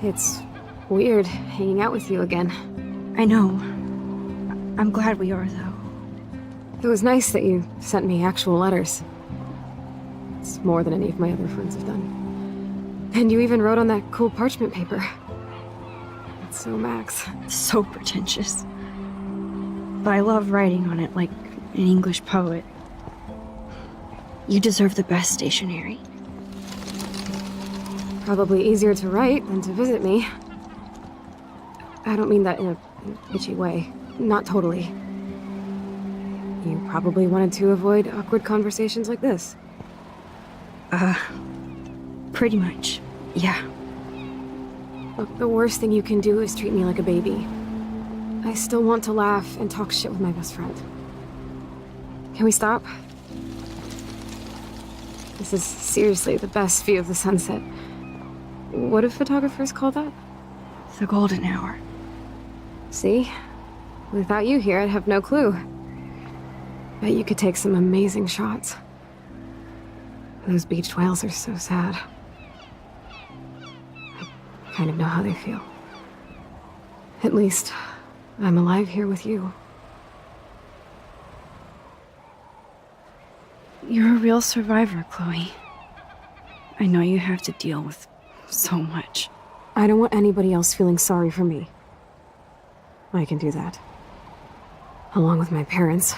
It's weird hanging out with you again. I know. I'm glad we are, though. It was nice that you sent me actual letters. It's more than any of my other friends have done. And you even wrote on that cool parchment paper. It's so Max. So pretentious. But I love writing on it like an English poet. You deserve the best stationery. Probably easier to write than to visit me. I don't mean that in a bitchy way. Not totally. You probably wanted to avoid awkward conversations like this. Pretty much, yeah. Look, the worst thing you can do is treat me like a baby. I still want to laugh and talk shit with my best friend. Can we stop? This is seriously the best view of the sunset. What do photographers call that? The golden hour. See? Without you here, I'd have no clue. Bet you could take some amazing shots. Those beached whales are so sad. I kind of know how they feel. At least, I'm alive here with you. You're a real survivor, Chloe. I know you have to deal with so much. I don't want anybody else feeling sorry for me. I can do that. Along with my parents.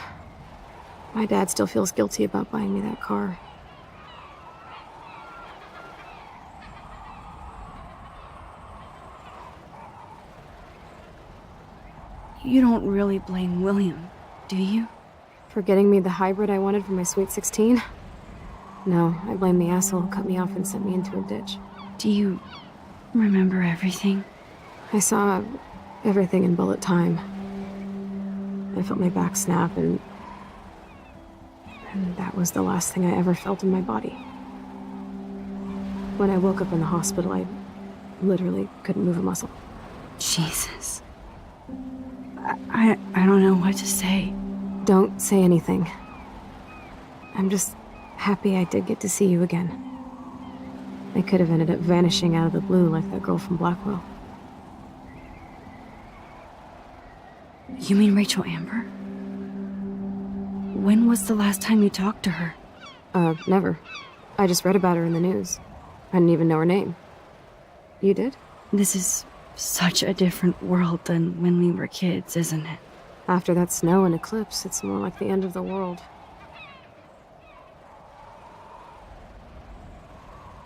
My dad still feels guilty about buying me that car. You don't really blame William, do you? For getting me the hybrid I wanted for my Sweet 16? No, I blame the asshole who cut me off and sent me into a ditch. Do you remember everything? I saw everything in bullet time. I felt my back snap, and that was the last thing I ever felt in my body. When I woke up in the hospital, I literally couldn't move a muscle. Jesus. I don't know what to say. Don't say anything. I'm just happy I did get to see you again. I could have ended up vanishing out of the blue like that girl from Blackwell. You mean Rachel Amber? When was the last time you talked to her? Never. I just read about her in the news. I didn't even know her name. You did? This is such a different world than when we were kids, isn't it? After that snow and eclipse, it's more like the end of the world.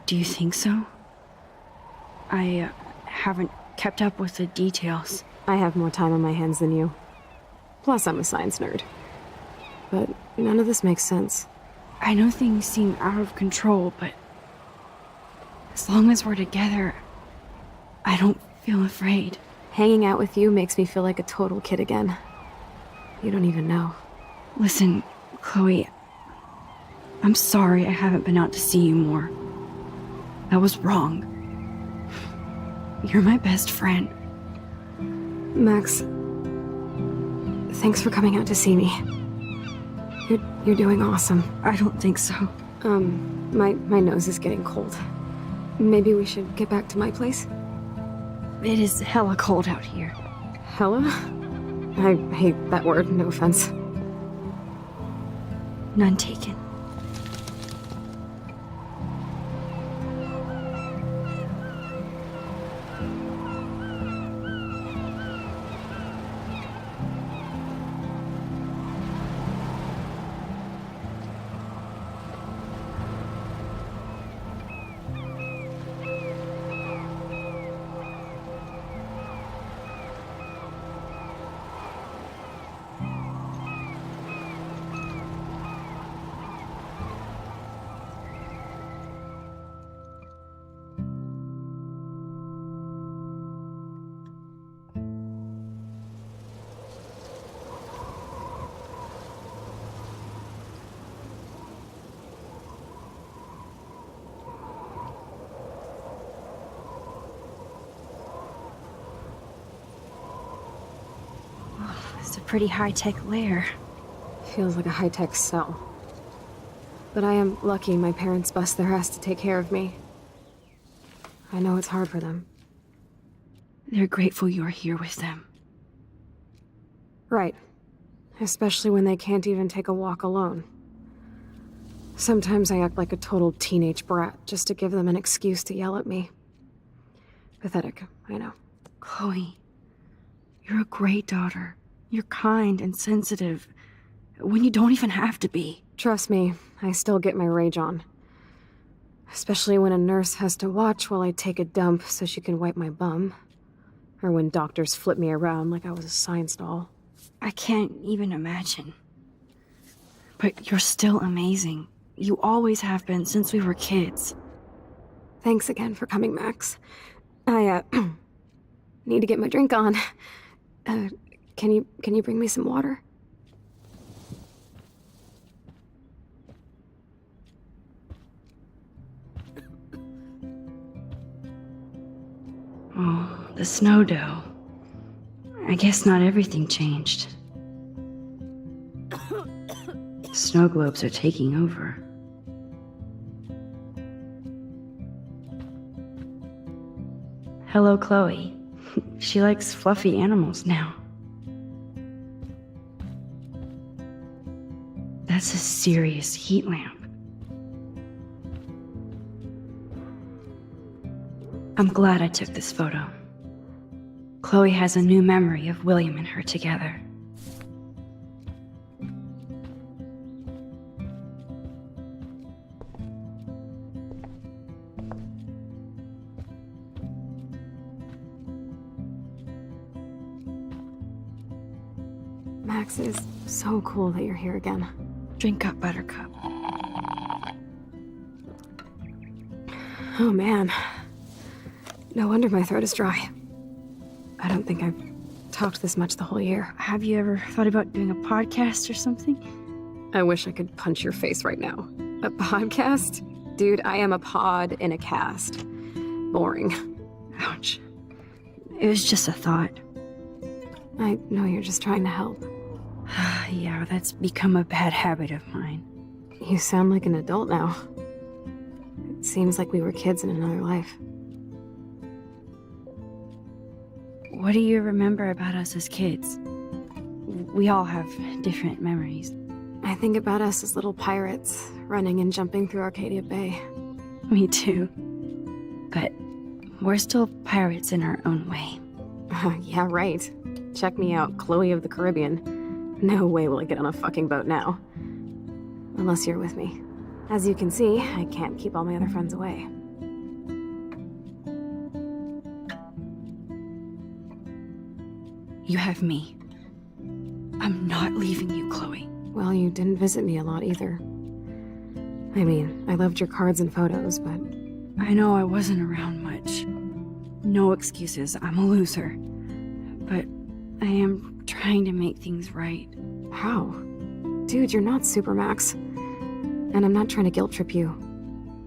Do you think so? I haven't kept up with the details. I have more time on my hands than you. Plus, I'm a science nerd. But none of this makes sense. I know things seem out of control, but as long as we're together, I don't feel afraid. Hanging out with you makes me feel like a total kid again. You don't even know. Listen, Chloe, I'm sorry I haven't been out to see you more. That was wrong. You're my best friend. Max, thanks for coming out to see me. You're doing awesome. I don't think so. My nose is getting cold. Maybe we should get back to my place? It is hella cold out here. Hella? I hate that word, no offense. None taken. It's a pretty high-tech lair. Feels like a high-tech cell. But I am lucky my parents bust their ass to take care of me. I know it's hard for them. They're grateful you're here with them. Right. Especially when they can't even take a walk alone. Sometimes I act like a total teenage brat just to give them an excuse to yell at me. Pathetic, I know. Chloe, you're a great daughter. You're kind and sensitive when you don't even have to be. Trust me, I still get my rage on. Especially when a nurse has to watch while I take a dump so she can wipe my bum. Or when doctors flip me around like I was a science doll. I can't even imagine. But you're still amazing. You always have been since we were kids. Thanks again for coming, Max. I, need to get my drink on. Can you bring me some water? Oh, the snow dough. I guess not everything changed. Snow globes are taking over. Hello, Chloe. She likes fluffy animals now. That's a serious heat lamp. I'm glad I took this photo. Chloe has a new memory of William and her together. Max, it is so cool that you're here again. Drink up, Buttercup. Oh man. No wonder my throat is dry. I don't think I've talked this much the whole year. Have you ever thought about doing a podcast or something? I wish I could punch your face right now. A podcast? Dude, I am a pod in a cast. Boring. Ouch. It was just a thought. I know you're just trying to help. Yeah, that's become a bad habit of mine. You sound like an adult now. It seems like we were kids in another life. What do you remember about us as kids? We all have different memories. I think about us as little pirates, running and jumping through Arcadia Bay. Me too. But we're still pirates in our own way. Yeah, right. Check me out, Chloe of the Caribbean. No way will I get on a fucking boat now. Unless you're with me. As you can see, I can't keep all my other friends away. You have me. I'm not leaving you, Chloe. Well, you didn't visit me a lot either. I mean, I loved your cards and photos, but... I know I wasn't around much. No excuses, I'm a loser. But I am trying to make things right. How? Dude, you're not Supermax. And I'm not trying to guilt trip you.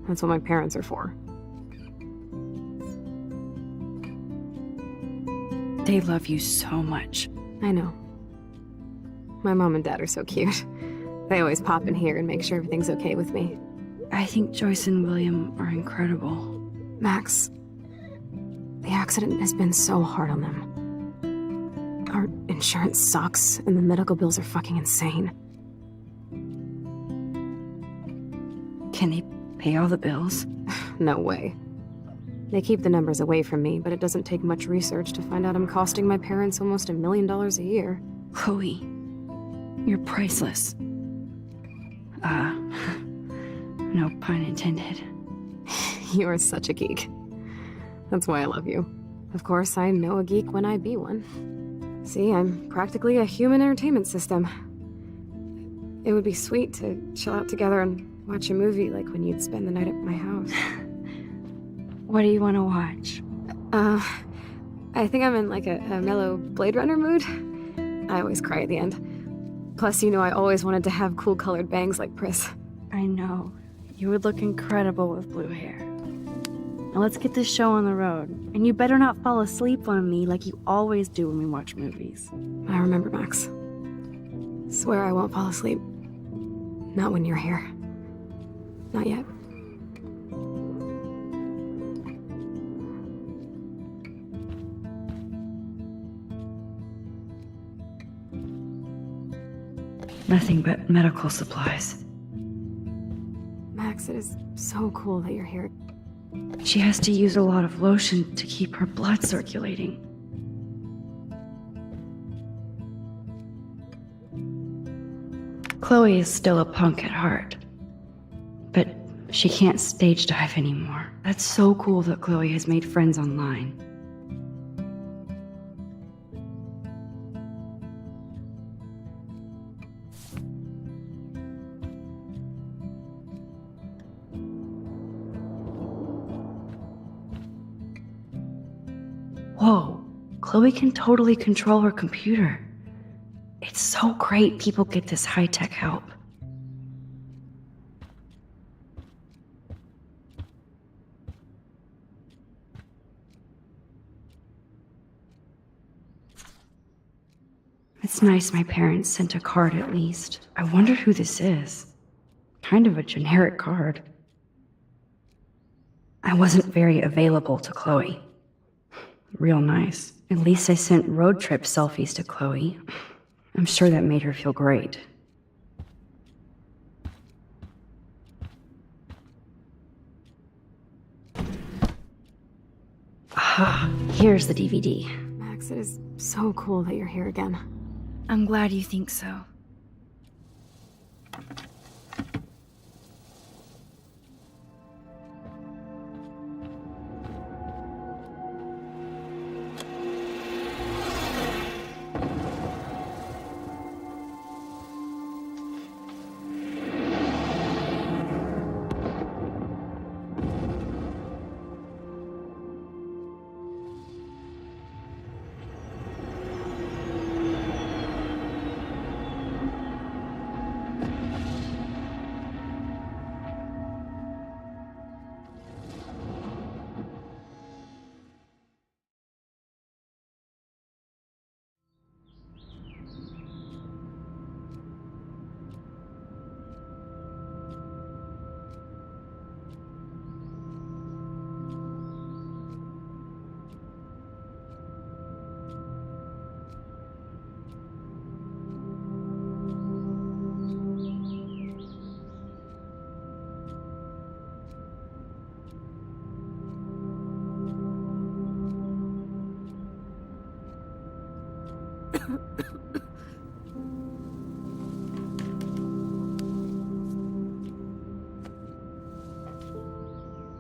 That's what my parents are for. They love you so much. I know. My mom and dad are so cute. They always pop in here and make sure everything's okay with me. I think Joyce and William are incredible. Max, the accident has been so hard on them. Our insurance sucks, and the medical bills are fucking insane. Can they pay all the bills? No way. They keep the numbers away from me, but it doesn't take much research to find out I'm costing my parents almost $1 million a year. Chloe, you're priceless. No pun intended. You are such a geek. That's why I love you. Of course, I know a geek when I be one. See, I'm practically a human entertainment system. It would be sweet to chill out together and watch a movie like when you'd spend the night at my house. What do you want to watch? I think I'm in like a mellow Blade Runner mood. I always cry at the end. Plus, you know I always wanted to have cool colored bangs like Pris. I know. You would look incredible with blue hair. Now let's get this show on the road. And you better not fall asleep on me like you always do when we watch movies. I remember, Max. Swear I won't fall asleep. Not when you're here. Not yet. Nothing but medical supplies. Max, it is so cool that you're here. She has to use a lot of lotion to keep her blood circulating. Chloe is still a punk at heart, but she can't stage dive anymore. That's so cool that Chloe has made friends online. Whoa, Chloe can totally control her computer. It's so great people get this high-tech help. It's nice my parents sent a card at least. I wonder who this is. Kind of a generic card. I wasn't very available to Chloe. Real nice. At least I sent road trip selfies to Chloe. I'm sure that made her feel great. Ah, here's the DVD. Max, it is so cool that you're here again. I'm glad you think so.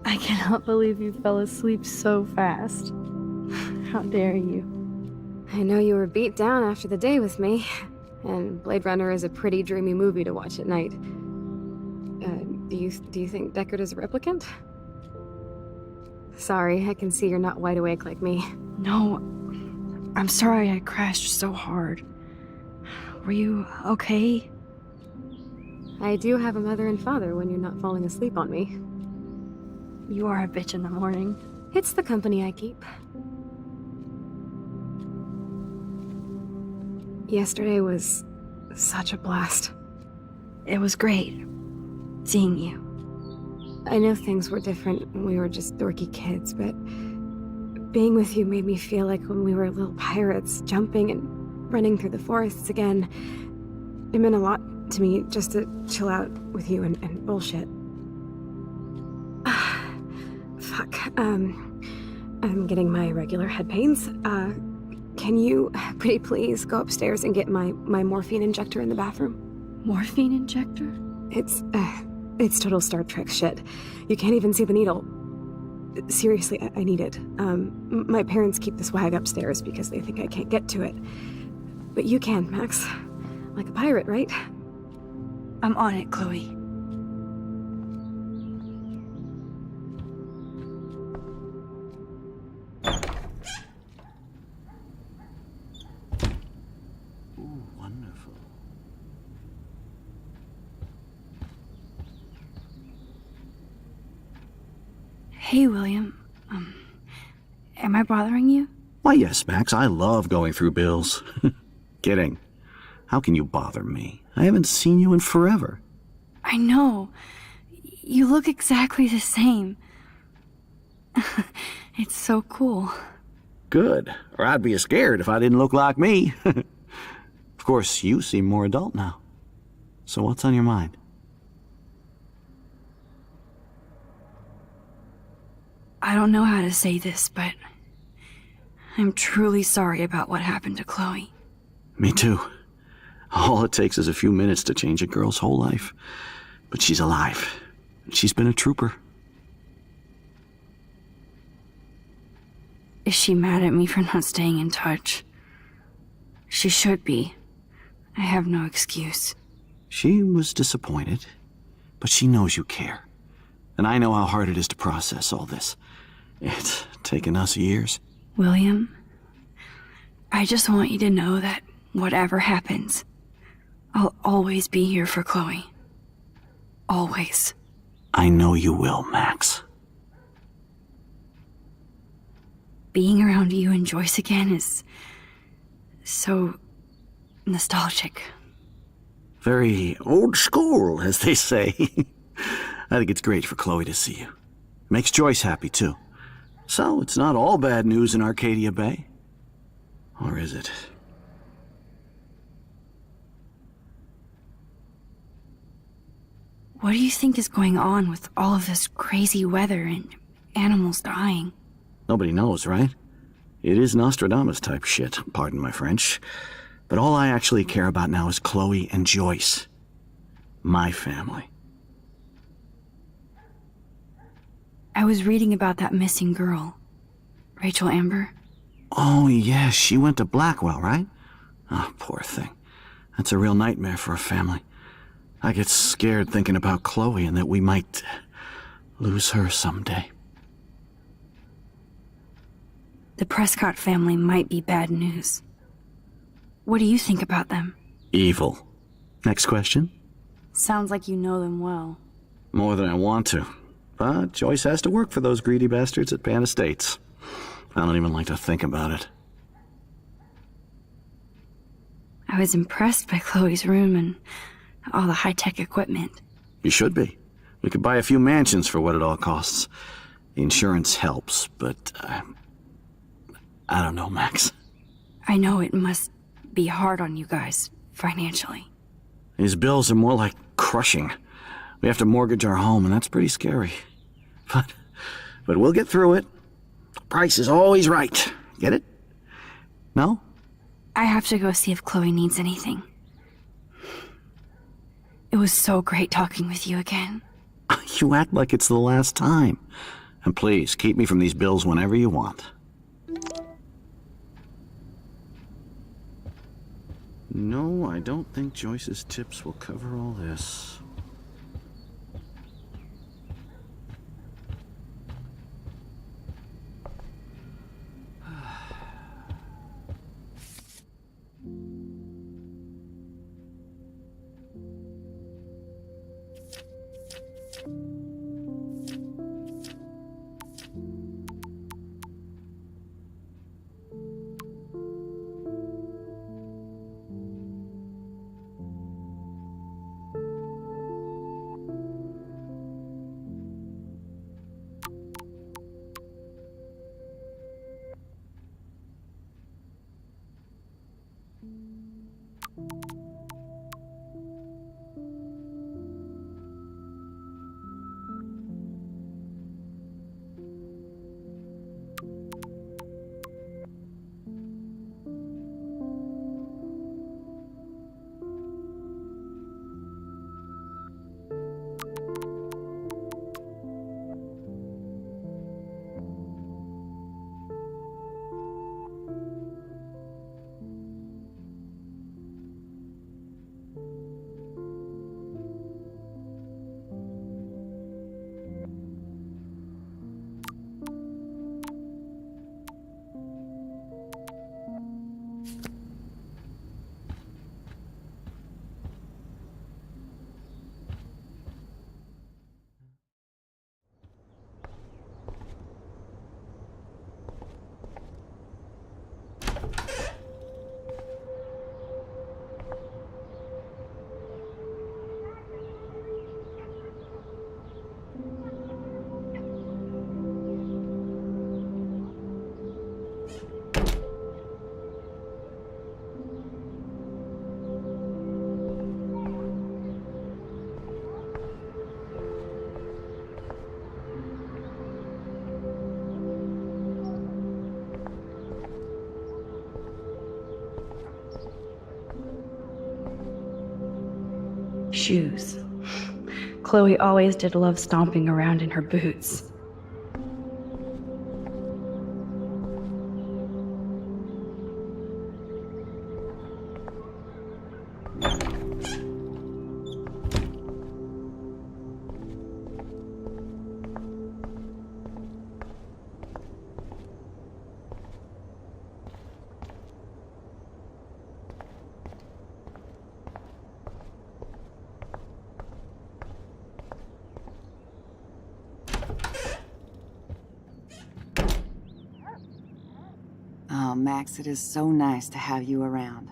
I cannot believe you fell asleep so fast. How dare you? I know you were beat down after the day with me, and Blade Runner is a pretty dreamy movie to watch at night. Do you think Deckard is a replicant? Sorry, I can see you're not wide awake like me. No, I'm sorry I crashed so hard. Were you okay? I do have a mother and father when you're not falling asleep on me. You are a bitch in the morning. It's the company I keep. Yesterday was such a blast. It was great seeing you. I know things were different when we were just dorky kids, but being with you made me feel like when we were little pirates, jumping and running through the forests again. It meant a lot to me just to chill out with you and bullshit. Fuck. I'm getting my regular head pains. Can you, pretty please, go upstairs and get my morphine injector in the bathroom? Morphine injector? It's total Star Trek shit. You can't even see the needle. Seriously, I need it. My parents keep the swag upstairs because they think I can't get to it. But you can, Max. Like a pirate, right? I'm on it, Chloe. Ooh, wonderful. Hey, William. Am I bothering you? Why, yes, Max, I love going through bills. Kidding. How can you bother me? I haven't seen you in forever. I know. You look exactly the same. It's so cool. Good. Or I'd be scared if I didn't look like me. Of course, you seem more adult now. So what's on your mind? I don't know how to say this, but I'm truly sorry about what happened to Chloe. Me too. All it takes is a few minutes to change a girl's whole life. But she's alive. She's been a trooper. Is she mad at me for not staying in touch? She should be. I have no excuse. She was disappointed, but she knows you care. And I know how hard it is to process all this. It's taken us years. William, I just want you to know that whatever happens, I'll always be here for Chloe. Always. I know you will, Max. Being around you and Joyce again is so nostalgic. Very old school, as they say. I think it's great for Chloe to see you. Makes Joyce happy, too. So it's not all bad news in Arcadia Bay. Or is it? What do you think is going on with all of this crazy weather and animals dying? Nobody knows, right? It is Nostradamus type shit, pardon my French. But all I actually care about now is Chloe and Joyce. My family. I was reading about that missing girl, Rachel Amber. Oh, yeah, she went to Blackwell, right? Oh, poor thing. That's a real nightmare for a family. I get scared thinking about Chloe and that we might lose her someday. The Prescott family might be bad news. What do you think about them? Evil. Next question? Sounds like you know them well. More than I want to. But Joyce has to work for those greedy bastards at Pan Estates. I don't even like to think about it. I was impressed by Chloe's room and all the high-tech equipment. You should be. We could buy a few mansions for what it all costs. The insurance helps, but I don't know, Max. I know it must be hard on you guys, financially. These bills are more like crushing. We have to mortgage our home, and that's pretty scary. But we'll get through it. Price is always right. Get it? No? I have to go see if Chloe needs anything. It was so great talking with you again. You act like it's the last time. And please, keep me from these bills whenever you want. No, I don't think Joyce's tips will cover all this. Shoes. Chloe always did love stomping around in her boots. Oh, Max, it is so nice to have you around.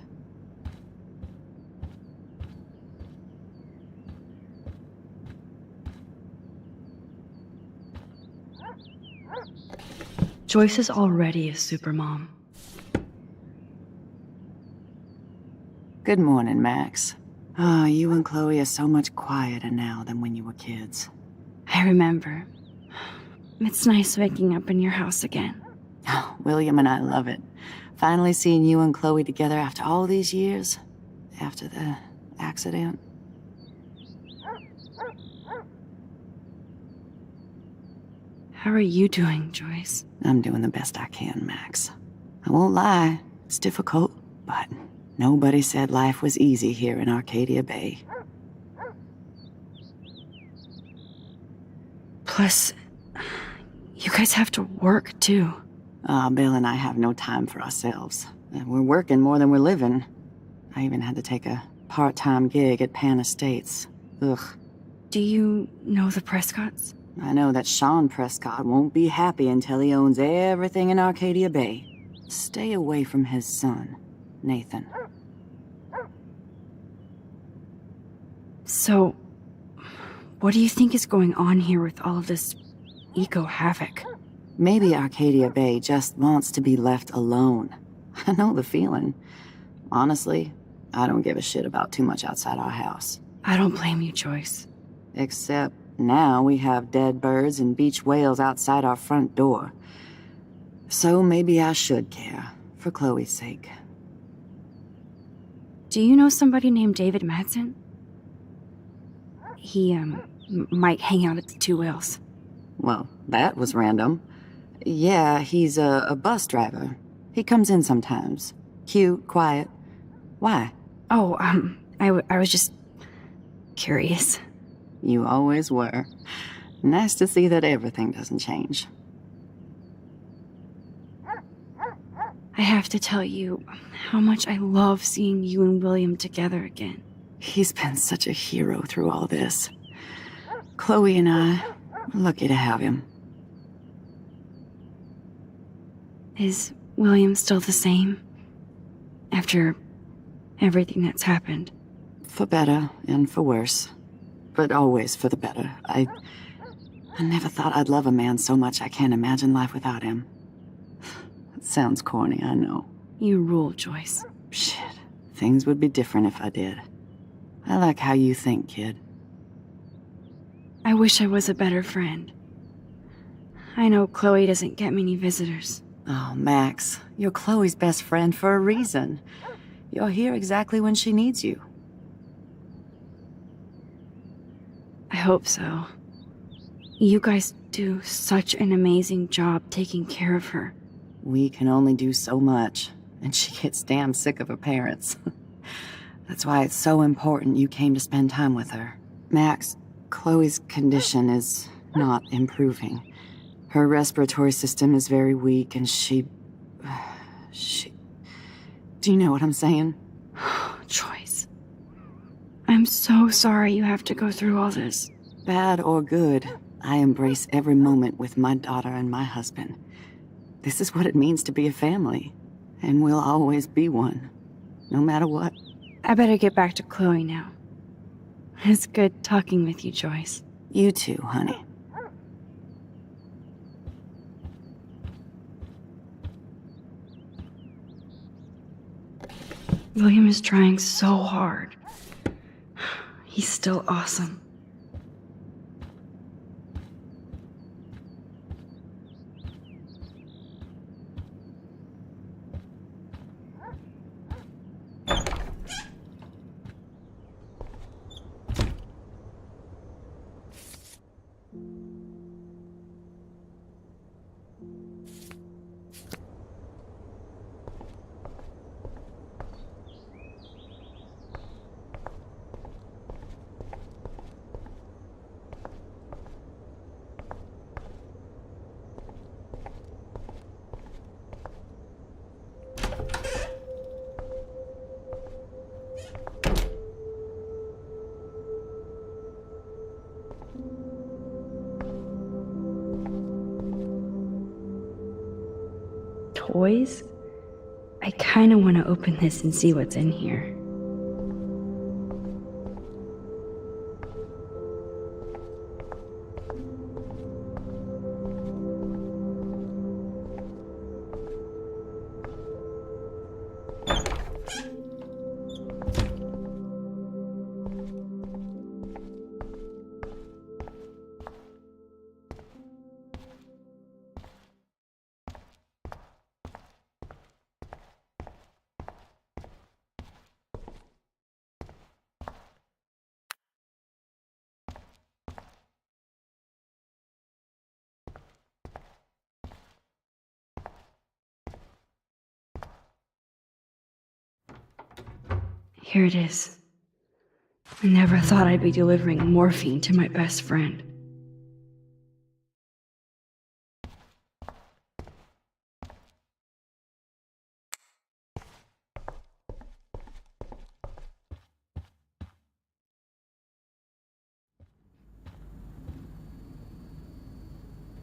Joyce is already a supermom. Good morning, Max. Oh, you and Chloe are so much quieter now than when you were kids. I remember. It's nice waking up in your house again. Oh, William and I love it. Finally seeing you and Chloe together after all these years. After the accident. How are you doing, Joyce? I'm doing the best I can, Max. I won't lie, it's difficult, but nobody said life was easy here in Arcadia Bay. Plus, you guys have to work, too. Bill and I have no time for ourselves. We're working more than we're living. I even had to take a part-time gig at Pan Estates. Ugh. Do you know the Prescotts? I know that Sean Prescott won't be happy until he owns everything in Arcadia Bay. Stay away from his son, Nathan. So, what do you think is going on here with all of this eco-havoc? Maybe Arcadia Bay just wants to be left alone. I know the feeling. Honestly, I don't give a shit about too much outside our house. I don't blame you, Joyce. Except now we have dead birds and beach whales outside our front door. So maybe I should care, for Chloe's sake. Do you know somebody named David Madsen? He, might hang out at the Two Whales. Well, that was random. Yeah, he's a bus driver. He comes in sometimes. Cute, quiet. Why? Oh, I was just curious. You always were. Nice to see that everything doesn't change. I have to tell you how much I love seeing you and William together again. He's been such a hero through all this. Chloe and I are lucky to have him. Is William still the same? After everything that's happened? For better and for worse. But always for the better. I never thought I'd love a man so much I can't imagine life without him. It sounds corny, I know. You rule, Joyce. Shit. Things would be different if I did. I like how you think, kid. I wish I was a better friend. I know Chloe doesn't get many visitors. Oh, Max, you're Chloe's best friend for a reason. You're here exactly when she needs you. I hope so. You guys do such an amazing job taking care of her. We can only do so much, and she gets damn sick of her parents. That's why it's so important you came to spend time with her. Max, Chloe's condition is not improving. Her respiratory system is very weak, and she... Do you know what I'm saying? Joyce. I'm so sorry you have to go through all this. Bad or good, I embrace every moment with my daughter and my husband. This is what it means to be a family, and we'll always be one, no matter what. I better get back to Chloe now. It's good talking with you, Joyce. You too, honey. William is trying so hard. He's still awesome. toys? I kinda wanna open this and see what's in here. Here it is. I never thought I'd be delivering morphine to my best friend.